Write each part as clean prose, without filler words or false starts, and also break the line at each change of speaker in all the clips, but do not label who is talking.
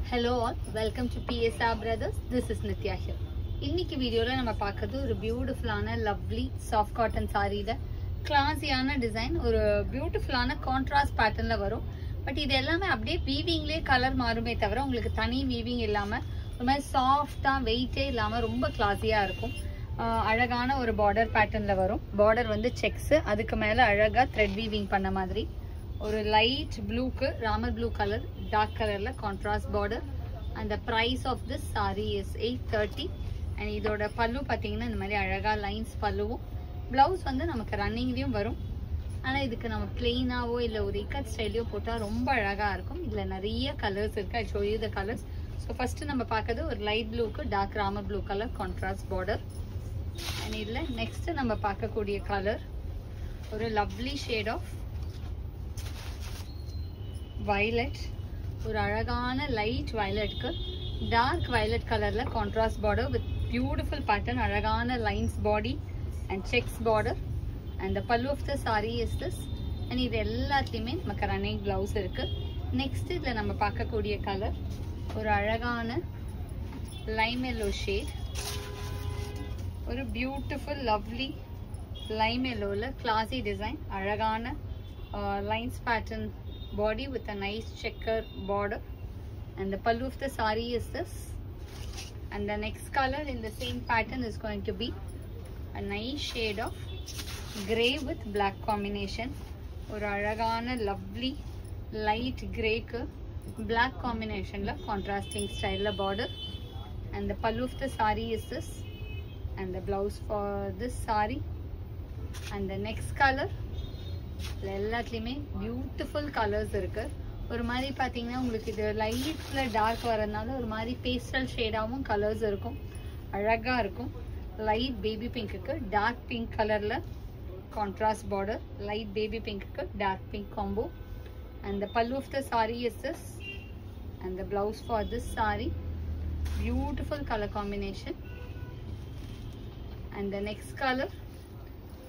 Hello all, welcome to PSR Brothers. This is Nitya here. இன்னைக்கு வீடியோல நம்ம பார்க்கிறது ஒரு பியூட்டிஃபுல்லான லவ்லி சாஃப்ட் காட்டன் சாரியில கிளாஸியான டிசைன், ஒரு பியூட்டிஃபுல்லான கான்ட்ராஸ்ட் பேட்டர்ன்ல வரும். பட் இது எல்லாமே அப்படியே வீவிங்லயே கலர் மாறுமே தவிர உங்களுக்கு தனி வீவிங் இல்லாம ஒரு மாதிரி சாஃப்டா வெயிட்டே இல்லாம ரொம்ப கிளாஸியா இருக்கும். அழகான ஒரு பார்டர் பேட்டர்ன்ல வரும். பார்டர் வந்து செக்ஸ், அதுக்கு மேல அழகா த்ரெட் வீவிங் பண்ண மாதிரி ஒரு லைட் ப்ளூக்கு ராமர் ப்ளூ கலர் டார்க் கலர்ல contrast border. and the price of this saree is 830. and இதோட பல்லு பாத்தீங்கன்னா இந்த மாதிரி அழகா லைன்ஸ் பல்லுவும், பிளவுஸ் வந்து நமக்கு ரன்னிங்லயும் வரும். ஆனா இதுக்கு நம்ம பிளெயினாவோ இல்ல ஒரு இக்கட் ஸ்டைலையோ போட்டா ரொம்ப அழகா இருக்கும். இதுல நிறைய கலர்ஸ் இருக்கு. I show you the colors. so first நம்ம பார்க்கிறது ஒரு லைட் ப்ளூக்கு dark Ramar blue colour contrast border. and இதுல நெக்ஸ்ட் நம்ம பார்க்கக்கூடிய கலர் ஒரு லவ்லி ஷேட் ஆஃப் violet. ஒரு அழகான லைட் வயலட்க்கு டார்க் வயலட் கலர்ல contrast border with beautiful pattern, அழகான lines body and checks border. And the pallu of the sari is this. And இது எல்லாத்துலயுமே நமக்கு ரன்னிங் பிளவுஸ் இருக்கு. நெக்ஸ்ட் இதுல நம்ம பார்க்கக்கூடிய கலர் ஒரு அழகான லைம் எல்லோ ஷேட், ஒரு பியூட்டிஃபுல் லவ்லி லைம் எல்லோல கிளாசி டிசைன், அழகான lines pattern body with a nice checker border. and the pallu of the saree is this. and the next color in the same pattern is going to be a nice shade of grey with black combination. or alagana lovely light grey ku black combination la contrasting style la border. and the pallu of the saree is this. and the blouse for this saree. and the next color எல்லாத்துலயுமே beautiful colours இருக்கு. ஒரு மாதிரி பாத்தீங்கன்னா உங்களுக்கு இது லைட்ல dark வரதுனால ஒரு மாதிரி பேஸ்டல் ஷேடாவும் கலர்ஸ் இருக்கும், அழகா இருக்கும். லைட் பேபி பிங்க்கு டார்க் பிங்க் கலர்ல கான்ட்ராஸ்ட் பார்டர், லைட் பேபி பிங்க்கு dark pink combo. and the pallu of the saree is this. and the blouse for this saree, beautiful color combination. and the next color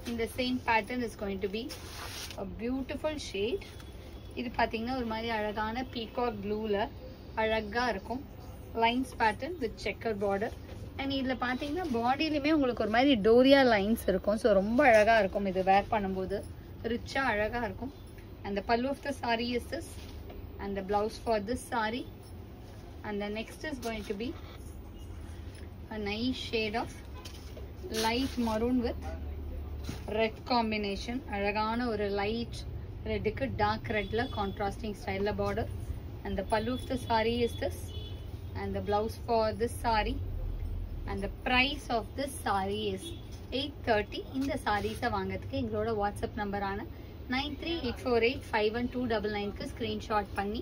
in the same pattern is going to be a beautiful shade. இது பாத்தீங்கன்னா ஒரு மாதிரி அழகான peacock ப்ளூல அழகா இருக்கும், lines pattern with checker border. And இதுல பாத்தீங்கன்னா பாடியிலுமே உங்களுக்கு ஒரு மாதிரி டோரியா லைன்ஸ் இருக்கும். ஸோ ரொம்ப அழகா இருக்கும், இது வேர் பண்ணும்போது ரிச்சா அழகா இருக்கும். and the pallu of the saree is this. and the blouse for this saree. and the next is going to be a nice shade of light maroon with red combination, அழகான ஒரு light ரெட்டுக்கு dark ரெட்ல contrasting ஸ்டைல்ல border. and the pallu of the saree is this. and the blouse for this saree. and the price of this saree is 830. இந்த சாரீஸை வாங்கிறதுக்கு எங்களோட WhatsApp நம்பரான 9384851299க்கு screenshot பண்ணி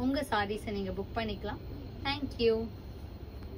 உங்க சாரீஸை நீங்க book பண்ணிக்கலாம். தேங்க்யூ.